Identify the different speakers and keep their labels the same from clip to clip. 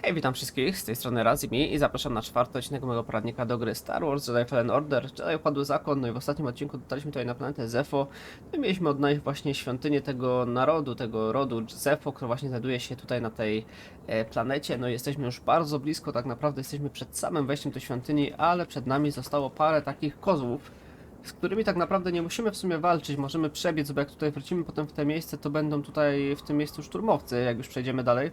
Speaker 1: Hej, witam wszystkich, z tej strony Razimi i zapraszam na czwarty odcinek mojego poradnika do gry Star Wars Jedi Fallen Order, Jedi Upadły Zakon. No i w ostatnim odcinku dotarliśmy tutaj na planetę Zeffo. No i mieliśmy odnaleźć właśnie świątynię tego narodu, tego rodu Zeffo, który właśnie znajduje się tutaj na tej planecie. No i jesteśmy już bardzo blisko, tak naprawdę jesteśmy przed samym wejściem do świątyni, ale przed nami zostało parę takich kozłów, z którymi tak naprawdę nie musimy w sumie walczyć, możemy przebiec, bo jak tutaj wrócimy potem w te miejsce, to będą tutaj w tym miejscu szturmowcy, jak już przejdziemy dalej.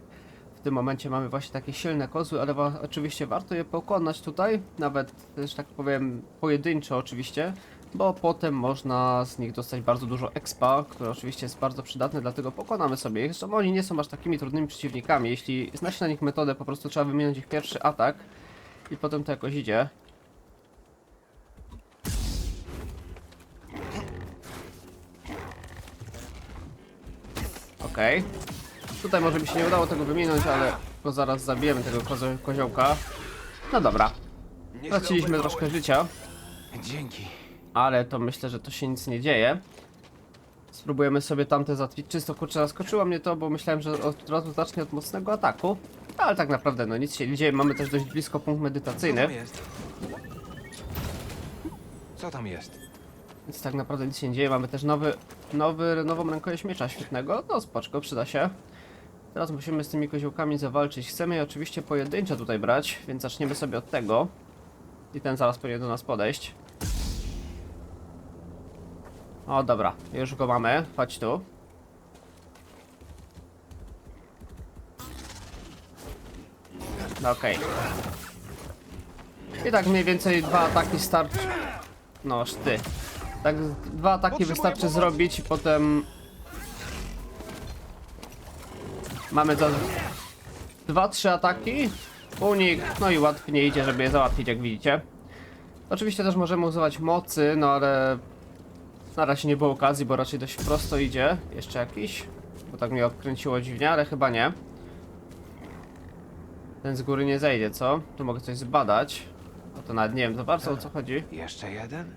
Speaker 1: W tym momencie mamy właśnie takie silne kozły, ale oczywiście warto je pokonać tutaj, nawet, że tak powiem, pojedynczo oczywiście, bo potem można z nich dostać bardzo dużo expa, które oczywiście jest bardzo przydatne, dlatego pokonamy sobie ich. Zresztą oni nie są aż takimi trudnymi przeciwnikami, jeśli zna się na nich metodę, po prostu trzeba wymienić ich pierwszy atak i potem to jakoś idzie. Okej. Tutaj może mi się nie udało tego wyminąć, ale go zaraz zabijemy, tego koziołka. No dobra. Straciliśmy troszkę życia,
Speaker 2: Dzięki.
Speaker 1: ale to myślę, że to się nic nie dzieje. Spróbujemy sobie tamte zatwić. Czysto, kurczę, zaskoczyło mnie to, bo myślałem, że od razu zacznie od mocnego ataku. Ale tak naprawdę, no nic się nie dzieje. Mamy też dość blisko punkt medytacyjny.
Speaker 2: Co tam jest?
Speaker 1: Więc tak naprawdę nic się nie dzieje. Mamy też nową rękojeść miecza świetnego. No spoczko, przyda się. Teraz musimy z tymi koziołkami zawalczyć. Chcemy je oczywiście pojedynczo tutaj brać, więc zaczniemy sobie od tego. I ten zaraz powinien do nas podejść. O dobra, już go mamy. Chodź tu. No okej. I tak mniej więcej dwa ataki starczy. No ty. Tak dwa ataki wystarczy zrobić i potem mamy za 2-3 ataki, unik, no i łatwiej idzie, żeby je załatwić, jak widzicie. Oczywiście też możemy używać mocy, no ale na razie nie było okazji, bo raczej dość prosto idzie. Jeszcze jakiś, bo tak mnie odkręciło dziwnie, ale chyba nie. Ten z góry nie zejdzie, co? Tu mogę coś zbadać. No to nawet nie wiem za bardzo, o co chodzi.
Speaker 2: Jeszcze jeden?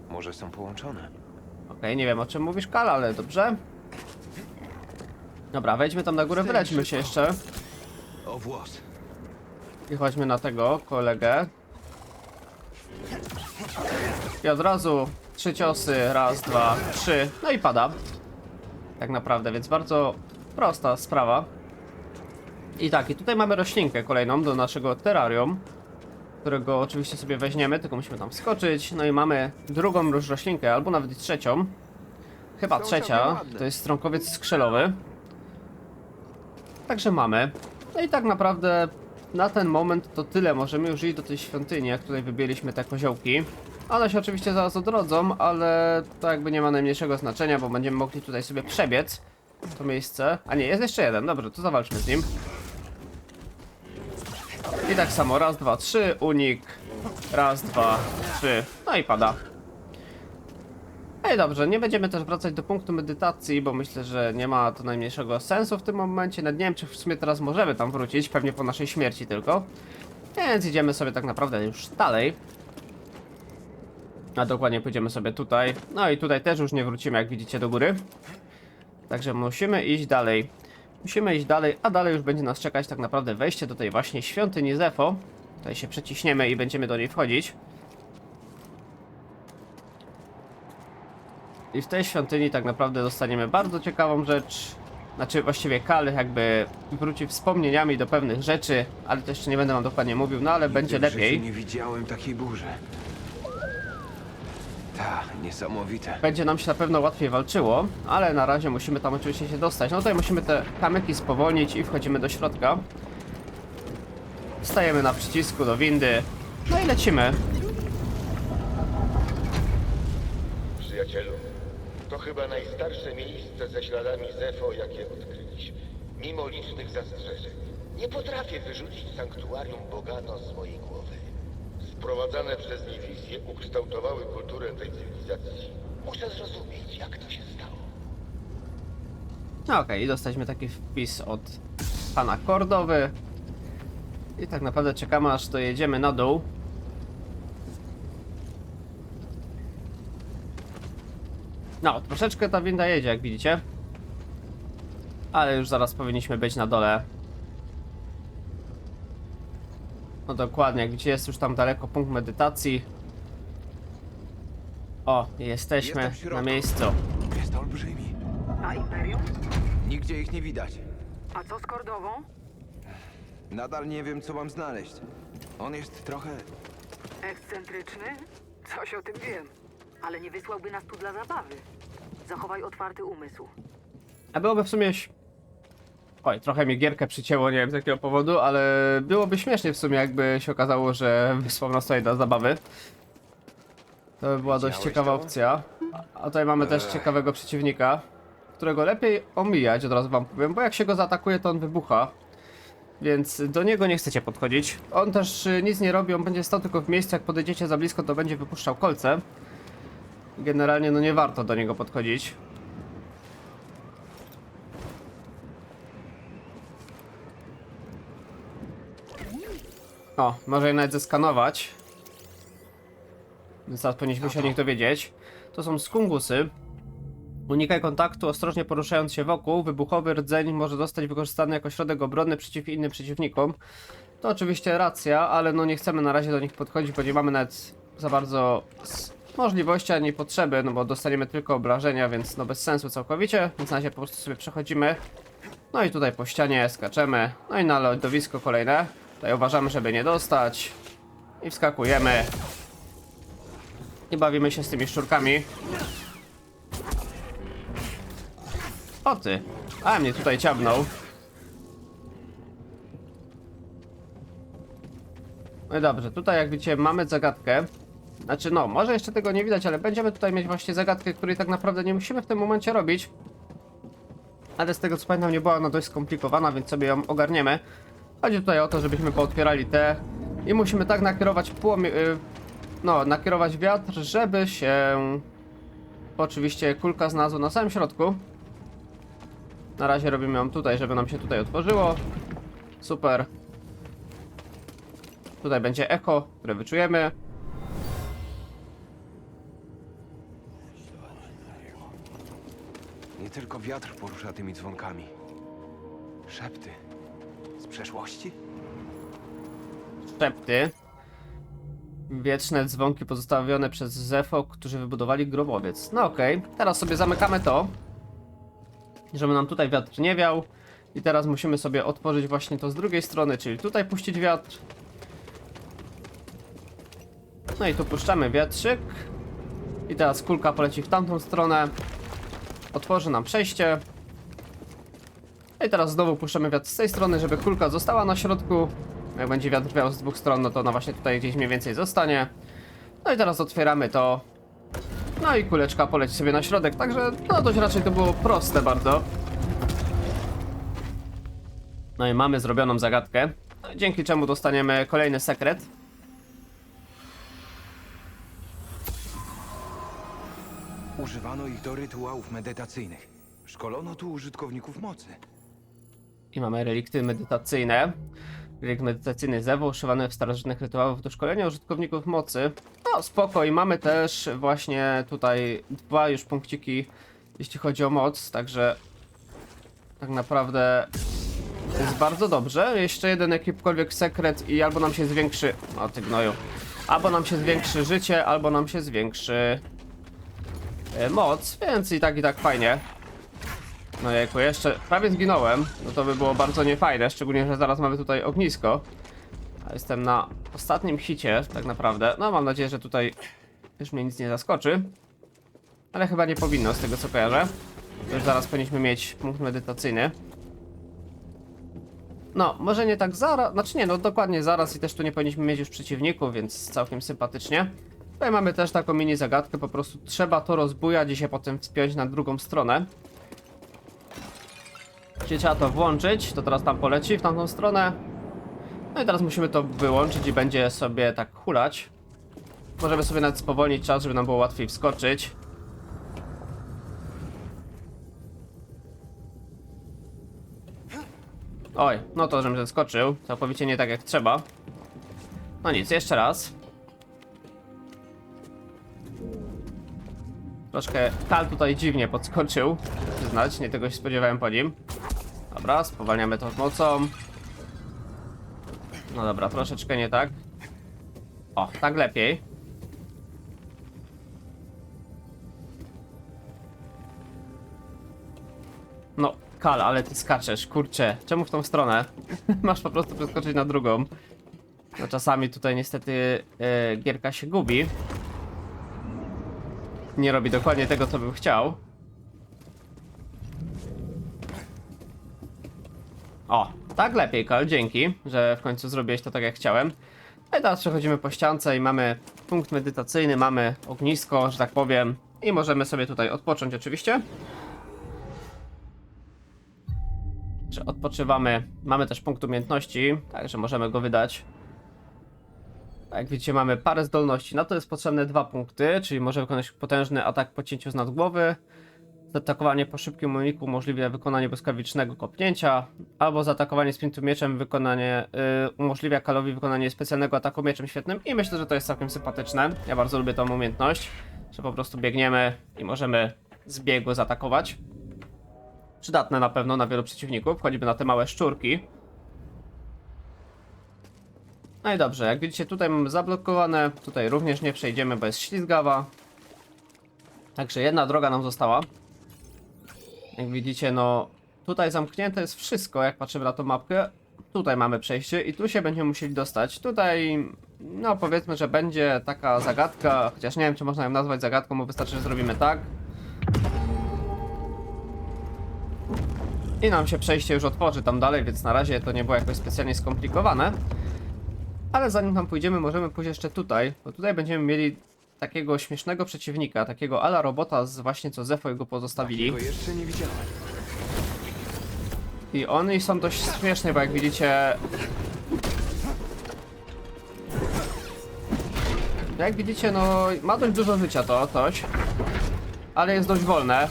Speaker 2: Może są połączone?
Speaker 1: Okej, nie wiem, o czym mówisz, Kal, ale dobrze. Dobra, wejdźmy tam na górę, wylećmy się jeszcze.
Speaker 2: O włos.
Speaker 1: I chodźmy na tego kolegę. I od razu 3 ciosy, raz, dwa, 3, no i pada. Tak naprawdę, więc bardzo prosta sprawa. I tak, i tutaj mamy roślinkę kolejną do naszego terrarium, którego oczywiście sobie weźmiemy, tylko musimy tam wskoczyć. No i mamy drugą już roślinkę, albo nawet i trzecią. Chyba trzecia, to jest strąkowiec skrzelowy. Także mamy. No i tak naprawdę na ten moment to tyle. Możemy już iść do tej świątyni, jak tutaj wybieliśmy te koziołki. One się oczywiście zaraz odrodzą, ale to jakby nie ma najmniejszego znaczenia, bo będziemy mogli tutaj sobie przebiec to miejsce. A nie, jest jeszcze jeden. Dobrze, to zawalczmy z nim. I tak samo, raz, dwa, trzy, unik. Raz, dwa, trzy. No i pada. Ej, dobrze, nie będziemy też wracać do punktu medytacji, bo myślę, że nie ma to najmniejszego sensu w tym momencie. Nawet nie wiem, czy w sumie teraz możemy tam wrócić, pewnie po naszej śmierci tylko. Więc idziemy sobie tak naprawdę już dalej. A dokładnie pójdziemy sobie tutaj. No i tutaj też już nie wrócimy, jak widzicie, do góry. Także musimy iść dalej. Musimy iść dalej, a dalej już będzie nas czekać tak naprawdę wejście do tej właśnie świątyni Zeffo. Tutaj się przeciśniemy i będziemy do niej wchodzić. I w tej świątyni tak naprawdę dostaniemy bardzo ciekawą rzecz. Znaczy właściwie Kal jakby wróci wspomnieniami do pewnych rzeczy, ale to jeszcze nie będę wam dokładnie mówił, no ale będzie
Speaker 2: Nigdy w życiu
Speaker 1: lepiej.
Speaker 2: nie widziałem takiej burzy. Ta, niesamowite.
Speaker 1: Będzie nam się na pewno łatwiej walczyło, ale na razie musimy tam oczywiście się dostać. No tutaj musimy te kamyki spowolnić i wchodzimy do środka. Stajemy na przycisku do windy, no i lecimy.
Speaker 3: Przyjacielu, to chyba najstarsze miejsce ze śladami Zeffo, jakie odkryliśmy. Mimo licznych zastrzeżeń, nie potrafię wyrzucić sanktuarium Bogano z mojej głowy. Sprowadzane przez nie wizje ukształtowały kulturę tej cywilizacji. Muszę zrozumieć, jak to się stało.
Speaker 1: No okej, dostaliśmy taki wpis od pana Kordowy. I tak naprawdę czekamy, aż dojedziemy na dół. No, troszeczkę ta winda jedzie, jak widzicie. Ale już zaraz powinniśmy być na dole. No dokładnie, jak widzicie jest już tam daleko punkt medytacji. O, jesteśmy
Speaker 2: Jestem w środku.
Speaker 1: na miejscu.
Speaker 2: Jest olbrzymi.
Speaker 4: A Imperium?
Speaker 2: Nigdzie ich nie widać.
Speaker 4: A co z Kordową?
Speaker 2: Nadal nie wiem, co mam znaleźć. On jest trochę...
Speaker 4: Ekscentryczny? Coś o tym wiem. Ale nie wysłałby nas tu dla zabawy. Zachowaj otwarty umysł.
Speaker 1: A byłoby w sumie... Oj, trochę mi gierkę przycięło, nie wiem z jakiego powodu, ale byłoby śmiesznie w sumie, jakby się okazało, że wysłał nas tutaj dla zabawy. To by była dość
Speaker 2: Widziałeś
Speaker 1: ciekawa
Speaker 2: to?
Speaker 1: opcja. A tutaj mamy też ciekawego przeciwnika, którego lepiej omijać, od razu wam powiem, bo jak się go zaatakuje, to on wybucha. Więc do niego nie chcecie podchodzić. On też nic nie robi, on będzie stał tylko w miejscu, jak podejdziecie za blisko, to będzie wypuszczał kolce. Generalnie no nie warto do niego podchodzić. O, może je nawet zeskanować. Więc teraz powinniśmy się o nich dowiedzieć. To są skungusy. Unikaj kontaktu, ostrożnie poruszając się wokół. Wybuchowy rdzeń może zostać wykorzystany jako środek obronny przeciw innym przeciwnikom. To oczywiście racja, ale no nie chcemy na razie do nich podchodzić, bo nie mamy nawet za bardzo możliwości ani potrzeby, no bo dostaniemy tylko obrażenia, więc no bez sensu całkowicie. Więc na razie po prostu sobie przechodzimy. No i tutaj po ścianie skaczemy. No i na lodowisko kolejne. Tutaj uważamy, żeby nie dostać. I wskakujemy. I bawimy się z tymi szczurkami. O ty! A mnie tutaj ciabnął. No i dobrze, tutaj jak widzicie mamy zagadkę. Znaczy no, może jeszcze tego nie widać, ale będziemy tutaj mieć właśnie zagadkę, której tak naprawdę nie musimy w tym momencie robić. Ale z tego co pamiętam nie była ona dość skomplikowana, więc sobie ją ogarniemy. Chodzi tutaj o to, żebyśmy pootwierali te i musimy tak nakierować nakierować wiatr, żeby się oczywiście kulka znalazła na samym środku. Na razie robimy ją tutaj, żeby nam się tutaj otworzyło. Super. Tutaj będzie echo, które wyczujemy.
Speaker 2: Nie tylko wiatr porusza tymi dzwonkami. Szepty. Z przeszłości?
Speaker 1: Szepty. Wieczne dzwonki pozostawione przez Zefo, którzy wybudowali grobowiec. No okej, teraz sobie zamykamy to, żeby nam tutaj wiatr nie wiał. I teraz musimy sobie otworzyć właśnie to z drugiej strony, czyli tutaj puścić wiatr. No i tu puszczamy wiatrzyk. I teraz kulka poleci w tamtą stronę. Otworzy nam przejście. I teraz znowu puszczamy wiatr z tej strony, żeby kulka została na środku. Jak będzie wiatr wiał z dwóch stron, no to ona właśnie tutaj gdzieś mniej więcej zostanie. No i teraz otwieramy to. No i kuleczka poleci sobie na środek, także no dość raczej to było proste bardzo. No i mamy zrobioną zagadkę, dzięki czemu dostaniemy kolejny sekret.
Speaker 2: Używano ich do rytuałów medytacyjnych. Szkolono tu użytkowników mocy.
Speaker 1: I mamy relikty medytacyjne. Relikt medytacyjny Zewo używany w starożytnych rytuałach do szkolenia użytkowników mocy. No spoko, i mamy też właśnie tutaj dwa już punkciki, jeśli chodzi o moc, także tak naprawdę jest bardzo dobrze. Jeszcze jeden jakikolwiek sekret i albo nam się zwiększy... O ty gnoju. Albo nam się zwiększy życie, albo nam się zwiększy moc, więc i tak fajnie. No jejku, jeszcze prawie zginąłem, no to by było bardzo niefajne, szczególnie, że zaraz mamy tutaj ognisko. A jestem na ostatnim hicie, tak naprawdę. No mam nadzieję, że tutaj już mnie nic nie zaskoczy. Ale chyba nie powinno, z tego co kojarzę. Już zaraz powinniśmy mieć punkt medytacyjny. No, może nie tak zaraz, znaczy nie, no dokładnie zaraz i też tu nie powinniśmy mieć już przeciwników, więc całkiem sympatycznie. Tutaj mamy też taką mini zagadkę, po prostu trzeba to rozbujać i się potem wspiąć na drugą stronę. Czyli trzeba to włączyć, to teraz tam poleci w tamtą stronę. No i teraz musimy to wyłączyć i będzie sobie tak hulać. Możemy sobie nawet spowolnić czas, żeby nam było łatwiej wskoczyć. Oj, no to żebym zeskoczył. Całkowicie nie tak jak trzeba. No nic, jeszcze raz. Troszkę Kal tutaj dziwnie podskoczył, muszę przyznać, nie tego się spodziewałem po nim. Dobra, spowalniamy to mocą. No dobra, troszeczkę nie tak. O, tak lepiej. No, Kal, ale ty skaczesz, kurczę. Czemu w tą stronę? Masz po prostu przeskoczyć na drugą. No czasami tutaj niestety gierka się gubi. Nie robi dokładnie tego, co bym chciał. O, tak lepiej, Kal, dzięki, że w końcu zrobiłeś to tak jak chciałem. No i teraz przechodzimy po ściance i mamy punkt medytacyjny, mamy ognisko, że tak powiem. I możemy sobie tutaj odpocząć oczywiście. Że odpoczywamy. Mamy też punkt umiejętności, także możemy go wydać. Jak widzicie, mamy parę zdolności. Na to jest potrzebne 2 punkty, czyli może wykonać potężny atak po cięciu z nad głowy. Zaatakowanie po szybkim uniku umożliwia wykonanie błyskawicznego kopnięcia, albo zaatakowanie sprintu mieczem umożliwia Kalowi wykonanie specjalnego ataku mieczem świetnym i myślę, że to jest całkiem sympatyczne. Ja bardzo lubię tą umiejętność, że po prostu biegniemy i możemy z biegu zaatakować. Przydatne na pewno na wielu przeciwników, choćby na te małe szczurki. No i dobrze, jak widzicie tutaj mamy zablokowane, tutaj również nie przejdziemy, bo jest ślizgawa. Także jedna droga nam została. Jak widzicie, no tutaj zamknięte jest wszystko, jak patrzymy na tą mapkę. Tutaj mamy przejście i tu się będziemy musieli dostać. Tutaj, no powiedzmy, że będzie taka zagadka, chociaż nie wiem, czy można ją nazwać zagadką, bo wystarczy, że zrobimy tak. I nam się przejście już otworzy tam dalej, więc na razie to nie było jakoś specjalnie skomplikowane. Ale zanim tam pójdziemy, możemy pójść jeszcze tutaj, bo tutaj będziemy mieli takiego śmiesznego przeciwnika, takiego ala robota z właśnie co Zefo go pozostawili.
Speaker 2: Takiego jeszcze nie widziałem.
Speaker 1: I oni są dość śmieszne, bo jak widzicie... Jak widzicie, no ma dość dużo życia to coś, ale jest dość wolne.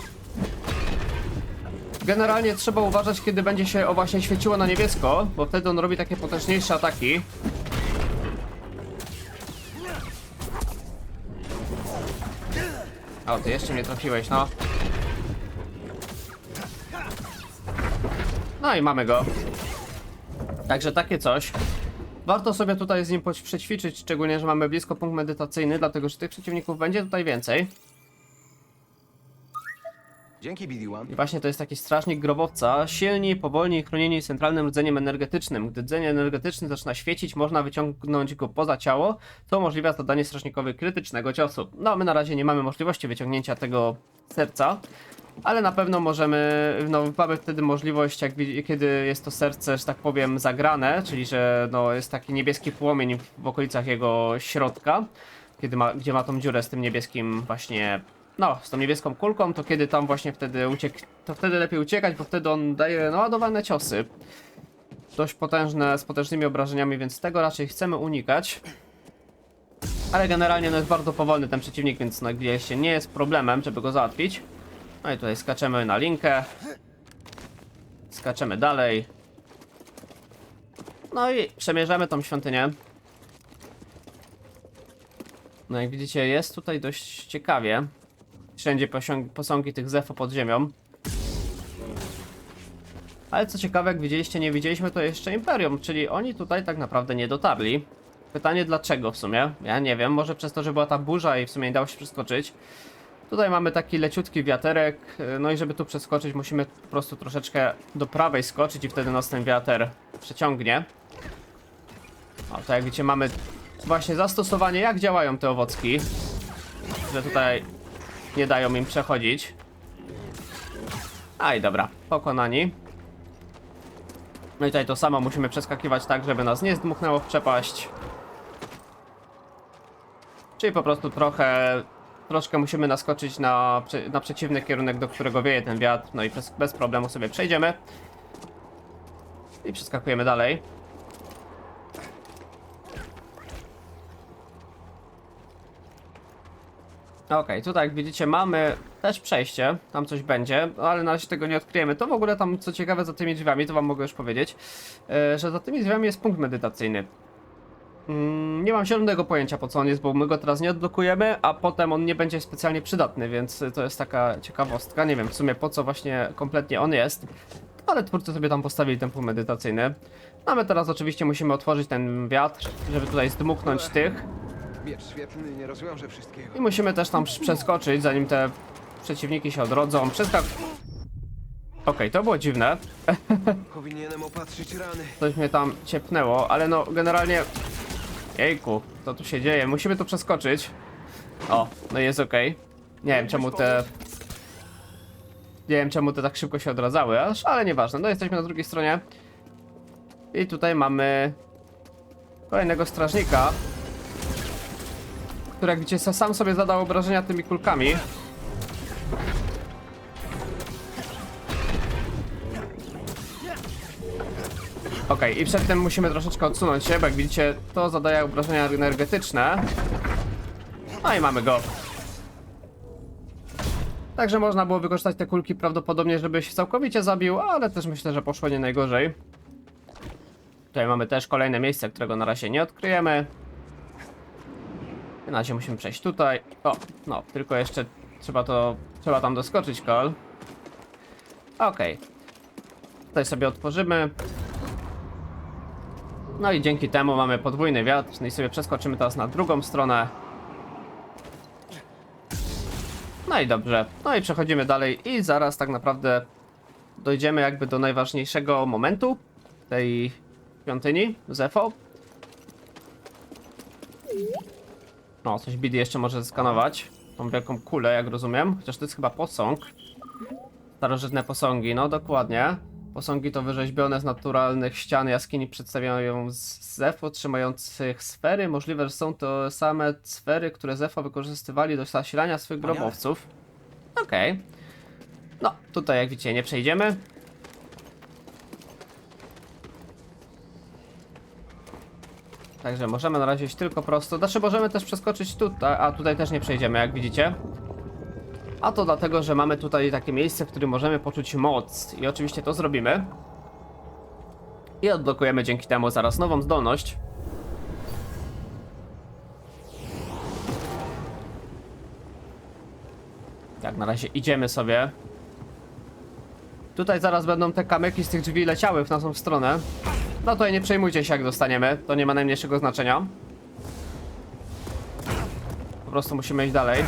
Speaker 1: Generalnie trzeba uważać, kiedy będzie się właśnie świeciło na niebiesko, bo wtedy on robi takie potężniejsze ataki. O, ty jeszcze mnie trafiłeś, no. No i mamy go. Także takie coś. Warto sobie tutaj z nim przećwiczyć, szczególnie, że mamy blisko punkt medytacyjny, dlatego że tych przeciwników będzie tutaj więcej.
Speaker 2: Dzięki, BD-1.
Speaker 1: I właśnie to jest taki strażnik grobowca. Silni, powolni i chronieni centralnym rdzeniem energetycznym. Gdy rdzeń energetyczny zaczyna świecić, można wyciągnąć go poza ciało, co umożliwia zadanie strażnikowi krytycznego ciosu. No, my na razie nie mamy możliwości wyciągnięcia tego serca, ale na pewno możemy, no mamy wtedy możliwość, kiedy jest to serce, że tak powiem, zagrane, czyli że no, jest taki niebieski płomień w okolicach jego środka, gdzie ma tą dziurę z tym niebieskim właśnie... No, z tą niebieską kulką, to kiedy tam właśnie wtedy to wtedy lepiej uciekać, bo wtedy on daje naładowane ciosy. Dość potężne, z potężnymi obrażeniami, więc tego raczej chcemy unikać. Ale generalnie no jest bardzo powolny ten przeciwnik, więc no gdzieś nie jest problemem, żeby go załatwić. No i tutaj skaczemy na linkę. Skaczemy dalej. No i przemierzamy tą świątynię. No jak widzicie, jest tutaj dość ciekawie. Wszędzie posągi tych Zefo pod ziemią. Ale co ciekawe, jak widzieliście, nie widzieliśmy to jeszcze Imperium, czyli oni tutaj tak naprawdę nie dotarli. Pytanie dlaczego w sumie? Ja nie wiem, może przez to, że była ta burza i w sumie nie dało się przeskoczyć. Tutaj mamy taki leciutki wiaterek, no i żeby tu przeskoczyć musimy po prostu troszeczkę do prawej skoczyć i wtedy nas ten wiater przeciągnie. O, to jak widzicie mamy właśnie zastosowanie, jak działają te owocki. Że tutaj nie dają im przechodzić. Aj, dobra, pokonani. No i tutaj to samo musimy przeskakiwać tak, żeby nas nie zdmuchnęło w przepaść. Czyli po prostu troszkę musimy naskoczyć na przeciwny kierunek, do którego wieje ten wiatr. No i bez problemu sobie przejdziemy. I przeskakujemy dalej. Okej, tutaj jak widzicie mamy też przejście, tam coś będzie, ale na razie tego nie odkryjemy. To w ogóle tam, co ciekawe, za tymi drzwiami, to wam mogę już powiedzieć, że za tymi drzwiami jest punkt medytacyjny. Nie mam zielonego pojęcia, po co on jest, bo my go teraz nie odblokujemy, a potem on nie będzie specjalnie przydatny, więc to jest taka ciekawostka. Nie wiem w sumie po co właśnie kompletnie on jest, ale twórcy sobie tam postawili ten punkt medytacyjny. A my teraz oczywiście musimy otworzyć ten wiatr, żeby tutaj zdmuchnąć tych.
Speaker 2: Miecz świetny nie rozwiąże wszystkiego.
Speaker 1: I musimy też tam przeskoczyć, zanim te przeciwniki się odrodzą. Okej, to było dziwne.
Speaker 2: Powinienem opatrzyć rany.
Speaker 1: Coś mnie tam ciepnęło, ale no generalnie... Jejku, co tu się dzieje? Musimy tu przeskoczyć. O, no jest okej. Nie wiem czemu te... Nie wiem czemu te tak szybko się odradzały, ale nieważne. No jesteśmy na drugiej stronie. I tutaj mamy... kolejnego strażnika. Który jak widzicie sam sobie zadał obrażenia tymi kulkami. Okej, i przed tym musimy troszeczkę odsunąć się, bo jak widzicie, to zadaje obrażenia energetyczne. No i mamy go. Także można było wykorzystać te kulki prawdopodobnie, żeby się całkowicie zabił, ale też myślę, że poszło nie najgorzej. Tutaj mamy też kolejne miejsce, którego na razie nie odkryjemy. Na razie musimy przejść tutaj. O, no, tylko jeszcze trzeba tam doskoczyć, Cole. Okej. Tutaj sobie otworzymy. No i dzięki temu mamy podwójny wiatr, no i sobie przeskoczymy teraz na drugą stronę. No i dobrze, no i przechodzimy dalej i zaraz tak naprawdę dojdziemy jakby do najważniejszego momentu tej świątyni, Zefo. No, coś Bidi jeszcze może zeskanować, tą wielką kulę, jak rozumiem, chociaż to jest chyba posąg. Starożytne posągi, no dokładnie. Posągi to wyrzeźbione z naturalnych ścian jaskini przedstawiają Zefo trzymających sfery. Możliwe, że są to same sfery, które Zefo wykorzystywali do zasilania swych grobowców. Okej. No, tutaj jak widzicie nie przejdziemy. Także możemy na razie iść tylko prosto. Znaczy możemy też przeskoczyć tutaj, a tutaj też nie przejdziemy, jak widzicie. A to dlatego, że mamy tutaj takie miejsce, w którym możemy poczuć moc. I oczywiście to zrobimy. I odblokujemy dzięki temu zaraz nową zdolność. Tak, na razie idziemy sobie. Tutaj zaraz będą te kamyki z tych drzwi leciały w naszą stronę. No to nie przejmujcie się jak dostaniemy. To nie ma najmniejszego znaczenia. Po prostu musimy iść dalej.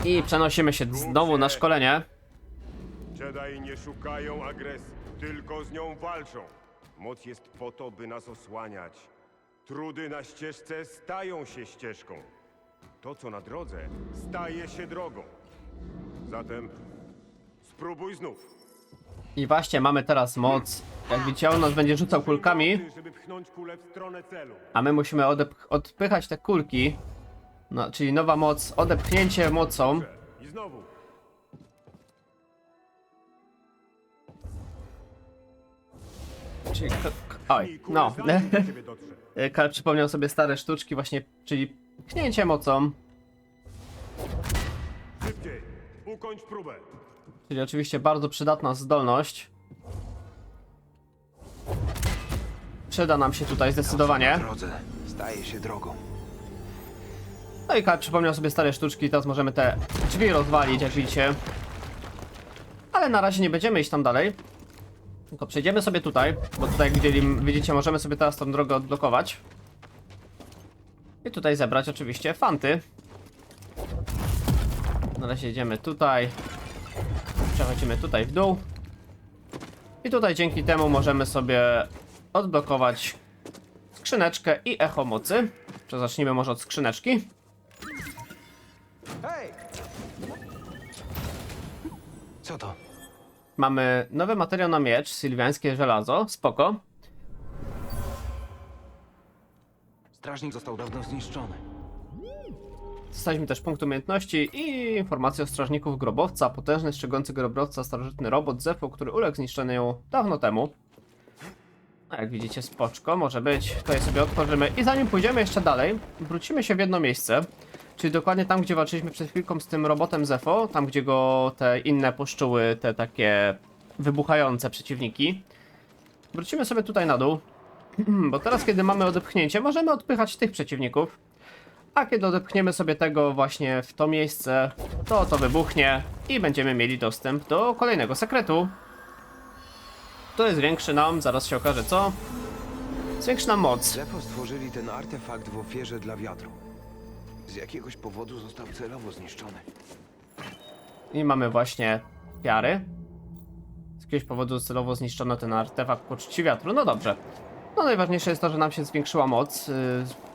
Speaker 1: I przenosimy się znowu na szkolenie.
Speaker 5: Jedi nie szukają agresji, tylko z nią walczą. Moc jest po to, by nas osłaniać. Trudy na ścieżce stają się ścieżką. To, co na drodze, staje się drogą. Zatem spróbuj znów.
Speaker 1: I właśnie mamy teraz moc. Jak widzicie, on nas będzie rzucał kulkami,
Speaker 5: Żeby pchnąć kulę w stronę celu.
Speaker 1: a my musimy odpychać te kulki. No, czyli nowa moc, odepchnięcie mocą.
Speaker 5: I znowu.
Speaker 1: Czyli, oj, no.
Speaker 5: Zanim do ciebie dotrze.
Speaker 1: Kal przypomniał sobie stare sztuczki właśnie, czyli pchnięcie mocą.
Speaker 5: Szybciej, ukończ próbę.
Speaker 1: Czyli oczywiście bardzo przydatna zdolność. Przyda nam się tutaj
Speaker 2: Na
Speaker 1: zdecydowanie.
Speaker 2: drodze staje się drogą.
Speaker 1: No i Kal przypomniał sobie stare sztuczki, teraz możemy te drzwi rozwalić, jak widzicie. Ale na razie nie będziemy iść tam dalej. Tylko przejdziemy sobie tutaj, bo tutaj jak widzicie możemy sobie teraz tą drogę odblokować. I tutaj zebrać oczywiście fanty. Na razie idziemy tutaj. Przechodzimy tutaj w dół. I tutaj dzięki temu możemy sobie odblokować skrzyneczkę i echo mocy. Zacznijmy może od skrzyneczki.
Speaker 2: Hej! Co to?
Speaker 1: Mamy nowy materiał na miecz, sylwiańskie żelazo, spoko.
Speaker 2: Strażnik został dawno zniszczony.
Speaker 1: Dostaliśmy też punkt umiejętności i informację o strażników grobowca, potężny, strzegący grobowca, starożytny robot Zefo, który uległ zniszczeniu dawno temu. A jak widzicie, spoczko, może być. Tutaj sobie otworzymy i zanim pójdziemy jeszcze dalej, wrócimy się w jedno miejsce. Czyli dokładnie tam, gdzie walczyliśmy przed chwilką z tym robotem Zefo, tam gdzie go te inne puszczuły, te takie wybuchające przeciwniki. Wrócimy sobie tutaj na dół. Bo teraz, kiedy mamy odepchnięcie, możemy odpychać tych przeciwników. A kiedy odepchniemy sobie tego właśnie w to miejsce, to wybuchnie i będziemy mieli dostęp do kolejnego sekretu. To jest zwiększy nam, zaraz się okaże co. Zwiększy nam moc.
Speaker 2: Zefo stworzyli ten artefakt w ofierze dla wiatru. Z jakiegoś powodu został celowo zniszczony.
Speaker 1: I mamy właśnie ofiary. Z jakiegoś powodu celowo zniszczono ten artefakt ku czci wiatru. No dobrze. No najważniejsze jest to, że nam się zwiększyła moc.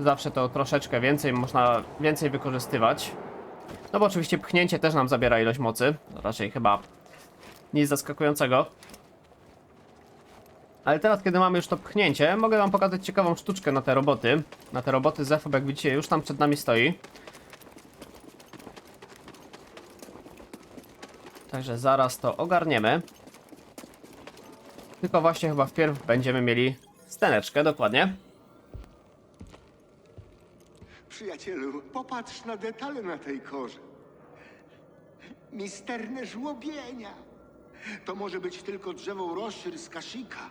Speaker 1: Zawsze to troszeczkę więcej można wykorzystywać. No bo oczywiście pchnięcie też nam zabiera ilość mocy. Raczej chyba nic zaskakującego. Ale teraz, kiedy mamy już to pchnięcie, mogę wam pokazać ciekawą sztuczkę na te roboty. Na te roboty Zefo, jak widzicie, już tam przed nami stoi. Także zaraz to ogarniemy. Tylko właśnie chyba wpierw będziemy mieli sceneczkę, dokładnie.
Speaker 6: Przyjacielu, popatrz na detale na tej korze. Misterne żłobienia. To może być tylko drzewo Roshir z Kashyyyka.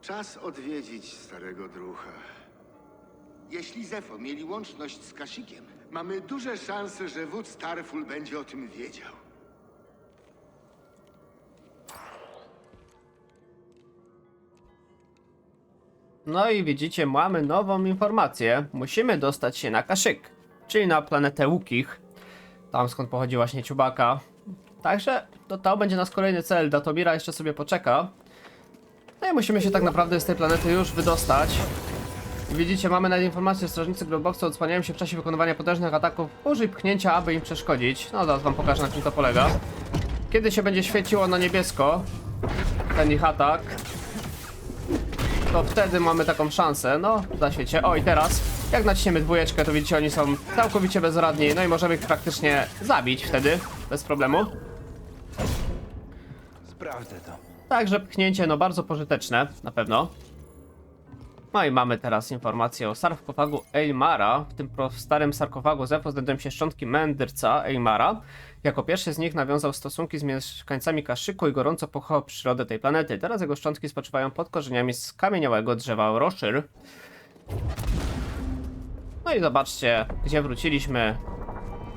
Speaker 6: Czas odwiedzić starego drucha. Jeśli Zefo mieli łączność z Kashyykiem, mamy duże szanse, że wódz Starful będzie o tym wiedział.
Speaker 1: No i widzicie, mamy nową informację. Musimy dostać się na Kashyyyk, czyli na planetę Łukich. Tam skąd pochodzi właśnie Chewbacca. Także to będzie nasz kolejny cel. Datomira jeszcze sobie poczeka. No i musimy się tak naprawdę z tej planety już wydostać. Widzicie, mamy nawet informację, że strażnicy Glowboxu odsłaniają się w czasie wykonywania potężnych ataków. Użyj pchnięcia, aby im przeszkodzić. No zaraz wam pokażę, na czym to polega. Kiedy się będzie świeciło na niebiesko ten ich atak, to wtedy mamy taką szansę. No, zaświecie. O, i teraz, jak naciśniemy dwójeczkę, to widzicie, oni są całkowicie bezradni. No i możemy ich praktycznie zabić wtedy, bez problemu.
Speaker 2: Sprawdzę to.
Speaker 1: Także pchnięcie, no bardzo pożyteczne, na pewno. No i mamy teraz informację o sarkofagu Eimara. W tym starym sarkofagu Zefo znajdują się szczątki mędrca Eimara. Jako pierwszy z nich nawiązał stosunki z mieszkańcami Kashyyku i gorąco pochwał przyrodę tej planety. Teraz jego szczątki spoczywają pod korzeniami skamieniałego drzewa Roshir. No i zobaczcie, gdzie wróciliśmy.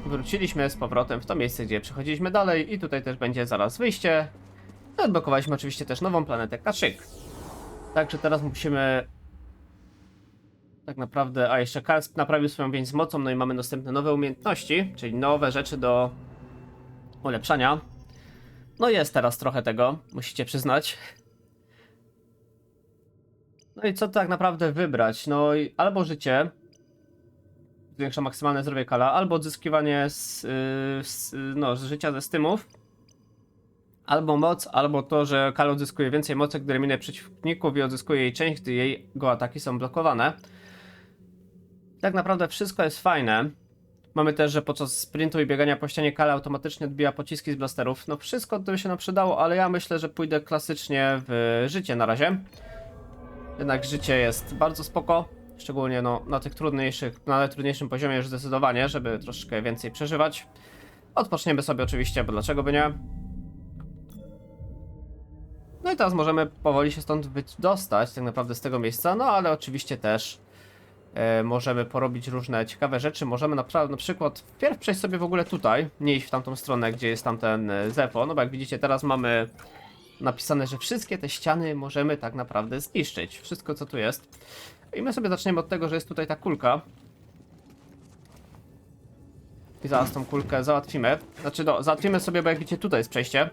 Speaker 1: Wróciliśmy z powrotem w to miejsce, gdzie przechodziliśmy dalej i tutaj też będzie zaraz wyjście. No, odblokowaliśmy oczywiście też nową planetę Kashyyyk. Także teraz musimy tak naprawdę, a jeszcze Kalsp naprawił swoją więź z mocą, no i mamy następne nowe umiejętności, czyli nowe rzeczy do ulepszania. No jest teraz trochę tego, musicie przyznać. No i co tak naprawdę wybrać? No i albo życie, zwiększa maksymalne zdrowie Kala, albo odzyskiwanie z życia ze stymów. Albo moc, albo to, że Kal odzyskuje więcej mocy, gdy eliminuje przeciwników i odzyskuje jej część, gdy jego ataki są blokowane. Tak naprawdę wszystko jest fajne. Mamy też, że podczas sprintu i biegania po ścianie Kal automatycznie odbija pociski z blasterów. No wszystko to by się nam przydało, ale ja myślę, że pójdę klasycznie w życie na razie. Jednak życie jest bardzo spoko. Szczególnie no, na najtrudniejszym poziomie już zdecydowanie, żeby troszkę więcej przeżywać. Odpoczniemy sobie oczywiście, bo dlaczego by nie? No i teraz możemy powoli się stąd dostać, tak naprawdę z tego miejsca, no ale oczywiście też możemy porobić różne ciekawe rzeczy. Możemy na przykład wpierw przejść sobie w ogóle tutaj, nie iść w tamtą stronę, gdzie jest tamten Zefo, no bo jak widzicie teraz mamy napisane, że wszystkie te ściany możemy tak naprawdę zniszczyć, wszystko co tu jest. I my sobie zaczniemy od tego, że jest tutaj ta kulka. I zaraz tą kulkę załatwimy. Znaczy no, załatwimy sobie, bo jak widzicie tutaj jest przejście.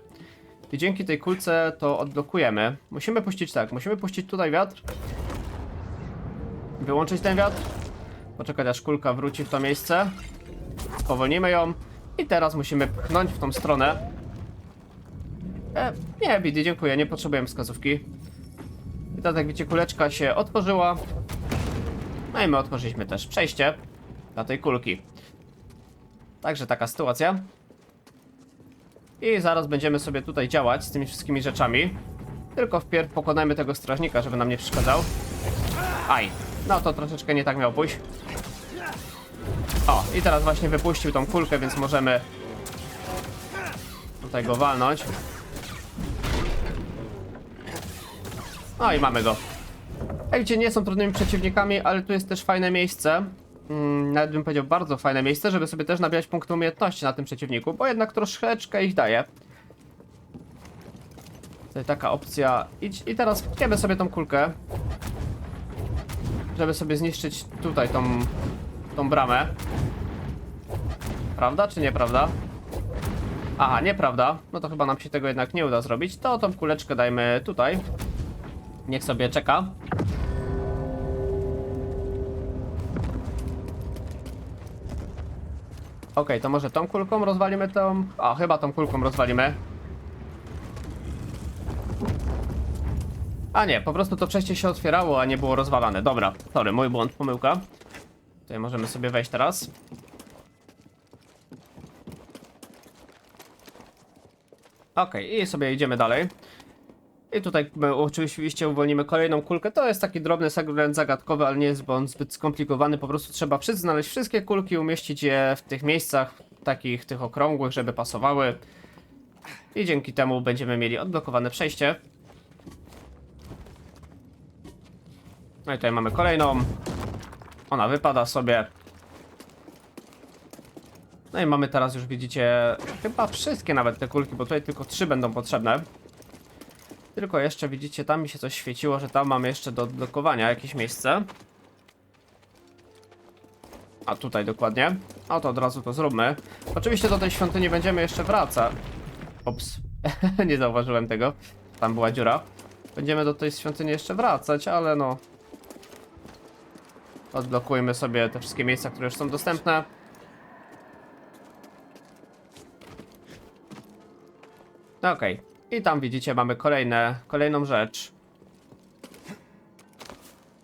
Speaker 1: I dzięki tej kulce to odblokujemy. Musimy puścić tak, musimy puścić tutaj wiatr. Wyłączyć ten wiatr. Poczekać aż kulka wróci w to miejsce. Spowolnimy ją. I teraz musimy pchnąć w tą stronę. Nie, Bidy, dziękuję, nie potrzebujemy wskazówki. I teraz jak widzicie, kuleczka się otworzyła. No i my otworzyliśmy też przejście dla tej kulki. Także taka sytuacja. I zaraz będziemy sobie tutaj działać z tymi wszystkimi rzeczami. Tylko wpierw pokonajmy tego strażnika, żeby nam nie przeszkadzał. Aj, no to troszeczkę nie tak miał pójść. O, i teraz właśnie wypuścił tą kulkę, więc możemy tutaj go walnąć. No i mamy go. Widzicie, nie są trudnymi przeciwnikami, ale tu jest też fajne miejsce. Nawet bym powiedział bardzo fajne miejsce, żeby sobie też nabijać punkty umiejętności na tym przeciwniku, bo jednak troszeczkę ich daje. Tutaj taka opcja. I teraz pchniemy sobie tą kulkę, żeby sobie zniszczyć tutaj tą bramę. Prawda czy nieprawda? Aha, nieprawda. No to chyba nam się tego jednak nie uda zrobić. To tą kuleczkę dajmy tutaj. Niech sobie czeka. Okej, to może tą kulką rozwalimy tą... A, chyba tą kulką rozwalimy. A nie, po prostu to przejście się otwierało, a nie było rozwalane. Dobra, sorry, mój błąd, pomyłka. Tutaj możemy sobie wejść teraz. Okej, i sobie idziemy dalej. I tutaj my oczywiście uwolnimy kolejną kulkę. To jest taki drobny segment zagadkowy, ale nie jest on zbyt skomplikowany. Po prostu trzeba znaleźć wszystkie kulki, umieścić je w tych miejscach, takich tych okrągłych, żeby pasowały. I dzięki temu będziemy mieli odblokowane przejście. No i tutaj mamy kolejną. Ona wypada sobie. No i mamy teraz już, widzicie, chyba wszystkie nawet te kulki, bo tutaj tylko 3 będą potrzebne. Tylko jeszcze widzicie, tam mi się coś świeciło, że tam mamy jeszcze do odblokowania jakieś miejsce. A tutaj dokładnie. A to od razu to zróbmy. Oczywiście do tej świątyni będziemy jeszcze wracać. Ops, nie zauważyłem tego. Tam była dziura. Będziemy do tej świątyni jeszcze wracać, ale no... Odblokujmy sobie te wszystkie miejsca, które już są dostępne. Okej. I tam widzicie, mamy kolejną rzecz.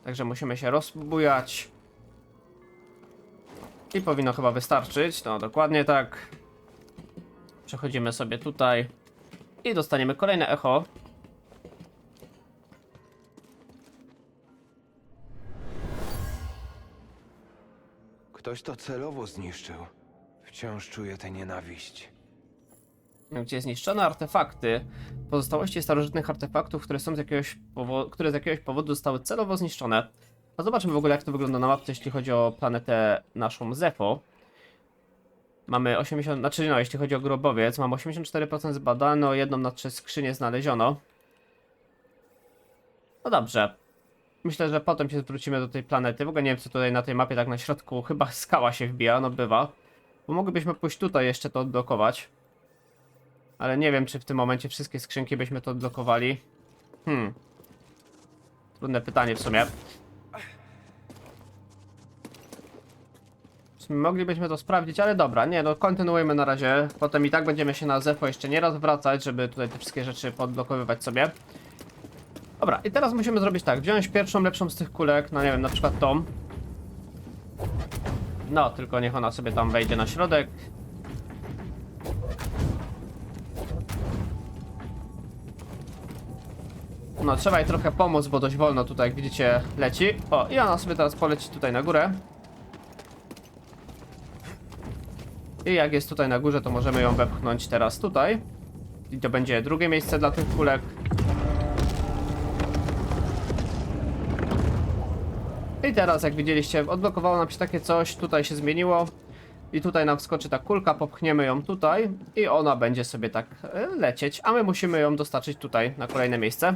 Speaker 1: Także musimy się rozbujać. I powinno chyba wystarczyć. No, dokładnie tak. Przechodzimy sobie tutaj. I dostaniemy kolejne echo.
Speaker 2: Ktoś to celowo zniszczył. Wciąż czuję tę nienawiść.
Speaker 1: Gdzie zniszczone artefakty, pozostałości starożytnych artefaktów, które są które z jakiegoś powodu zostały celowo zniszczone. A zobaczmy w ogóle, jak to wygląda na mapce, jeśli chodzi o planetę naszą Zefo. Mamy 80, znaczy no, jeśli chodzi o grobowiec, mamy 84% zbadano, 1 na 3 skrzynie znaleziono. No dobrze. Myślę, że potem się zwrócimy do tej planety. W ogóle nie wiem, co tutaj na tej mapie tak na środku, chyba skała się wbija, no bywa. Bo moglibyśmy pójść tutaj jeszcze to odblokować. Ale nie wiem, czy w tym momencie wszystkie skrzynki byśmy to odblokowali. Trudne pytanie w sumie. W sumie moglibyśmy to sprawdzić, ale dobra, nie, no kontynuujmy na razie. Potem i tak będziemy się na Zefo jeszcze nie raz wracać, żeby tutaj te wszystkie rzeczy podblokowywać sobie. Dobra, i teraz musimy zrobić tak, wziąć pierwszą lepszą z tych kulek, no nie wiem, na przykład tą. No, tylko niech ona sobie tam wejdzie na środek. No, trzeba jej trochę pomóc, bo dość wolno tutaj, jak widzicie, leci. O, i ona sobie teraz poleci tutaj na górę. I jak jest tutaj na górze, to możemy ją wepchnąć teraz tutaj. I to będzie drugie miejsce dla tych kulek. I teraz, jak widzieliście, odblokowało nam się takie coś, tutaj się zmieniło. I tutaj nam wskoczy ta kulka, popchniemy ją tutaj i ona będzie sobie tak lecieć, a my musimy ją dostarczyć tutaj na kolejne miejsce.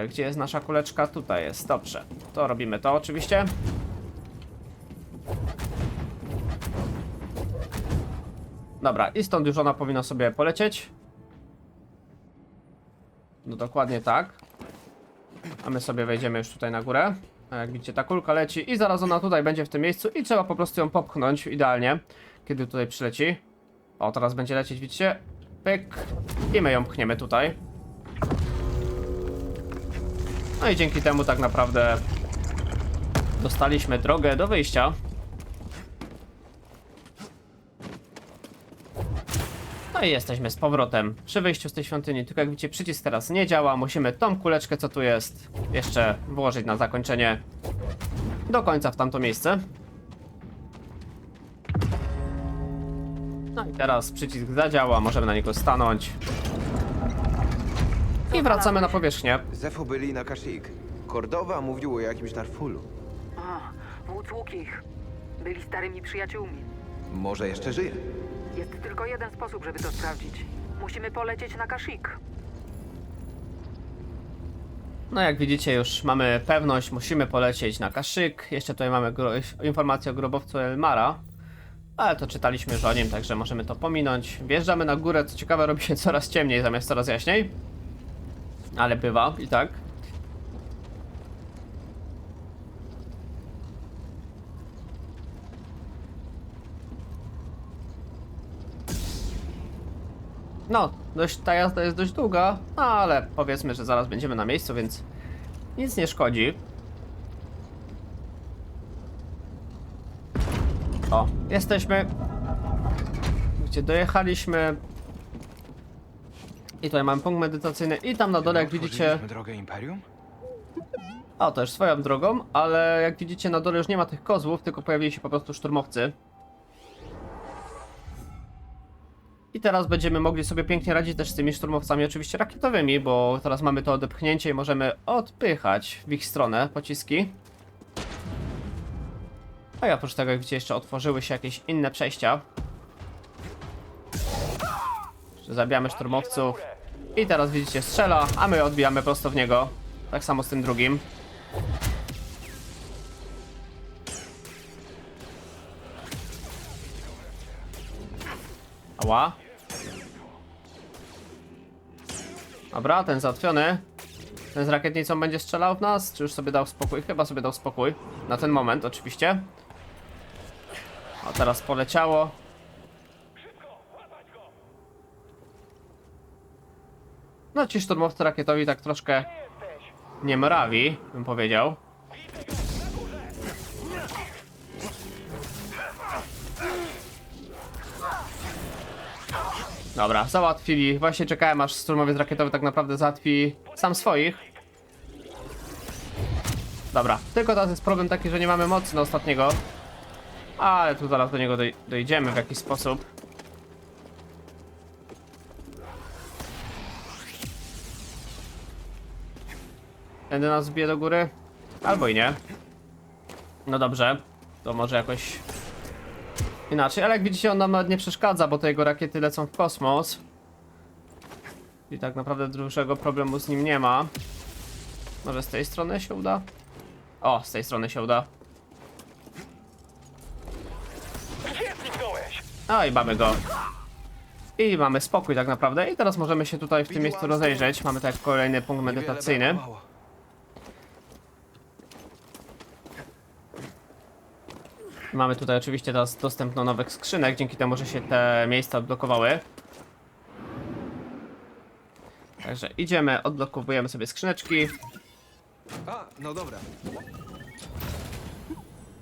Speaker 1: Gdzie jest nasza kuleczka? Tutaj jest, dobrze. To robimy to oczywiście. Dobra, i stąd już ona powinna sobie polecieć. No dokładnie tak. A my sobie wejdziemy już tutaj na górę. A jak widzicie, ta kulka leci i zaraz ona tutaj będzie w tym miejscu i trzeba po prostu ją popchnąć idealnie, kiedy tutaj przyleci. O, teraz będzie lecieć, widzicie? Pyk. I my ją pchniemy tutaj. No i dzięki temu tak naprawdę dostaliśmy drogę do wyjścia. No i jesteśmy z powrotem przy wyjściu z tej świątyni, tylko jak widzicie, przycisk teraz nie działa. Musimy tą kuleczkę, co tu jest, jeszcze włożyć na zakończenie do końca w tamto miejsce. No i teraz przycisk zadziała, możemy na niego stanąć. I wracamy na powierzchnię.
Speaker 2: Zefo byli na Kashyyyk. Kordowa mówił o jakimś Tarfulu.
Speaker 4: A, wódz Łukich. Byli starymi przyjaciółmi.
Speaker 2: Może jeszcze żyje?
Speaker 4: Jest tylko jeden sposób, żeby to sprawdzić. Musimy polecieć na Kashyyyk.
Speaker 1: No jak widzicie, już mamy pewność, musimy polecieć na Kashyyyk. Jeszcze tutaj mamy informację o grobowcu Elmara. Ale to czytaliśmy już o nim, także możemy to pominąć. Wjeżdżamy na górę, co ciekawe robi się coraz ciemniej zamiast coraz jaśniej. Ale bywa i tak. No, ta jazda jest dość długa, no, ale powiedzmy, że zaraz będziemy na miejscu, więc nic nie szkodzi. O, jesteśmy, gdzie dojechaliśmy. I tutaj mamy punkt medytacyjny i tam na dole, jak widzicie...
Speaker 2: Otworzyliśmy drogę Imperium?
Speaker 1: O, też swoją drogą, ale jak widzicie na dole już nie ma tych kozłów, tylko pojawili się po prostu szturmowcy. I teraz będziemy mogli sobie pięknie radzić też z tymi szturmowcami, oczywiście rakietowymi, bo teraz mamy to odepchnięcie i możemy odpychać w ich stronę pociski. A i oprócz tego, jak widzicie, jeszcze otworzyły się jakieś inne przejścia. Zabijamy szturmowców. I teraz widzicie, strzela, a my odbijamy prosto w niego. Tak samo z tym drugim. Ała. Dobra, ten załatwiony. Ten z rakietnicą będzie strzelał w nas? Czy już sobie dał spokój? Chyba sobie dał spokój. Na ten moment oczywiście. A teraz poleciało. No ci szturmowcy rakietowi tak troszkę nie mrawi, bym powiedział. Dobra, załatwili. Właśnie czekałem, aż szturmowiec rakietowy tak naprawdę załatwi sam swoich. Dobra, tylko teraz jest problem taki, że nie mamy mocy na ostatniego. Ale tu zaraz do niego dojdziemy w jakiś sposób. Tędy nas zbije do góry? Albo i nie. No dobrze, to może jakoś inaczej, ale jak widzicie, on nam nawet nie przeszkadza, bo te jego rakiety lecą w kosmos. I tak naprawdę dużego problemu z nim nie ma. Może z tej strony się uda? O, z tej strony się uda. No i mamy go. I mamy spokój tak naprawdę. I teraz możemy się tutaj w tym miejscu rozejrzeć. Mamy tak kolejny punkt medytacyjny. Mamy tutaj oczywiście teraz dostęp do nowych skrzynek, dzięki temu, że się te miejsca odblokowały. Także idziemy, odblokowujemy sobie skrzyneczki.
Speaker 2: A, no dobra.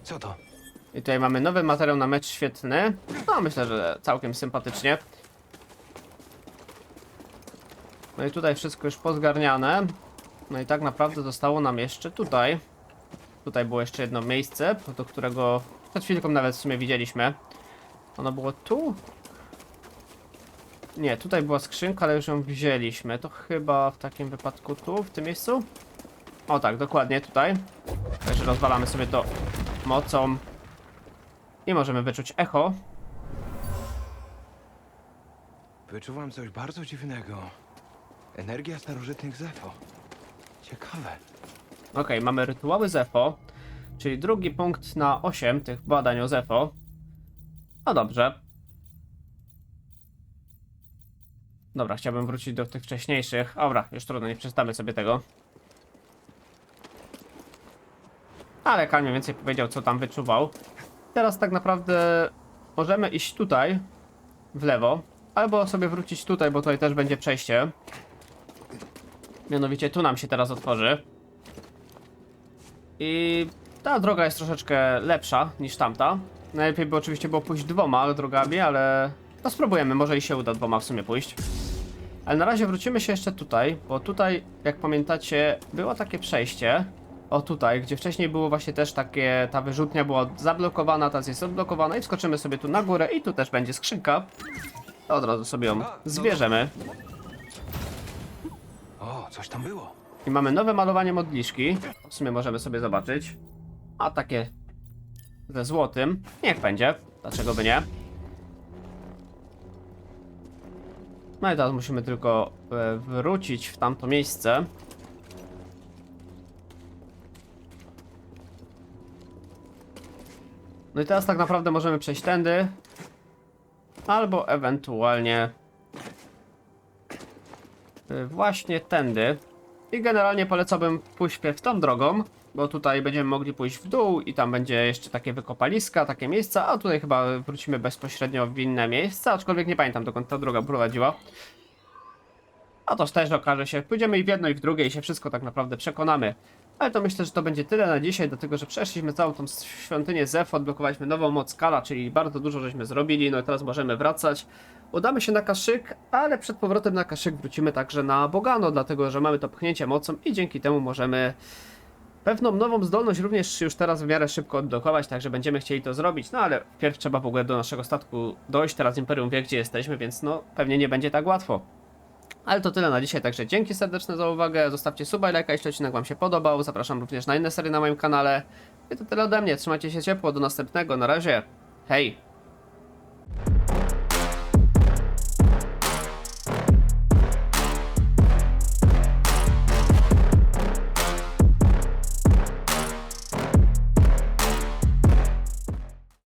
Speaker 2: Co to?
Speaker 1: I tutaj mamy nowy materiał na mecz świetlny. No myślę, że całkiem sympatycznie. No i tutaj wszystko już pozgarniane. No i tak naprawdę zostało nam jeszcze tutaj. Tutaj było jeszcze jedno miejsce, do którego przed chwilką nawet w sumie widzieliśmy. Ono było tu? Nie, tutaj była skrzynka, ale już ją wzięliśmy. To chyba w takim wypadku tu, w tym miejscu? O tak, dokładnie tutaj. Także rozwalamy sobie to mocą. I możemy wyczuć echo.
Speaker 2: Wyczuwam coś bardzo dziwnego. Energia starożytnych Zefo. Ciekawe.
Speaker 1: Okej, mamy rytuały Zefo, czyli drugi punkt na 8 tych badań o Zefo. No dobrze. Dobra, chciałbym wrócić do tych wcześniejszych. Dobra, już trudno, nie przeczytamy sobie tego. Ale Kal mniej więcej powiedział, co tam wyczuwał. Teraz tak naprawdę możemy iść tutaj, w lewo, albo sobie wrócić tutaj, bo tutaj też będzie przejście. Mianowicie tu nam się teraz otworzy. I ta droga jest troszeczkę lepsza niż tamta. Najlepiej by oczywiście było pójść dwoma drogami, ale no spróbujemy, może i się uda dwoma w sumie pójść. Ale na razie wrócimy się jeszcze tutaj, bo tutaj, jak pamiętacie, było takie przejście. O tutaj, gdzie wcześniej było właśnie też takie, ta wyrzutnia była zablokowana, teraz jest odblokowana i wskoczymy sobie tu na górę i tu też będzie skrzynka. To od razu sobie ją zbierzemy.
Speaker 2: O, coś tam było.
Speaker 1: I mamy nowe malowanie modliszki. W sumie możemy sobie zobaczyć. A takie ze złotym. Niech będzie. Dlaczego by nie? No i teraz musimy tylko wrócić w tamto miejsce. No i teraz tak naprawdę możemy przejść tędy. Albo ewentualnie właśnie tędy. I generalnie polecałbym pójść wpierw tą drogą, bo tutaj będziemy mogli pójść w dół i tam będzie jeszcze takie wykopaliska, takie miejsca, a tutaj chyba wrócimy bezpośrednio w inne miejsca, aczkolwiek nie pamiętam, dokąd ta droga prowadziła. A to też okaże się, pójdziemy i w jedno i w drugie i się wszystko tak naprawdę przekonamy. Ale to myślę, że to będzie tyle na dzisiaj, dlatego że przeszliśmy całą tą świątynię Zef, odblokowaliśmy nową moc Kala, czyli bardzo dużo żeśmy zrobili, no i teraz możemy wracać. Udamy się na Kashyyyk, ale przed powrotem na Kashyyyk wrócimy także na Bogano, dlatego że mamy to pchnięcie mocą i dzięki temu możemy pewną nową zdolność również już teraz w miarę szybko odblokować, także będziemy chcieli to zrobić, no ale wpierw trzeba w ogóle do naszego statku dojść, teraz Imperium wie gdzie jesteśmy, więc no pewnie nie będzie tak łatwo. Ale to tyle na dzisiaj, także dzięki serdeczne za uwagę, zostawcie suba i lajka, jeśli odcinek wam się podobał, zapraszam również na inne serie na moim kanale. I to tyle ode mnie, trzymajcie się ciepło, do następnego, na razie, hej!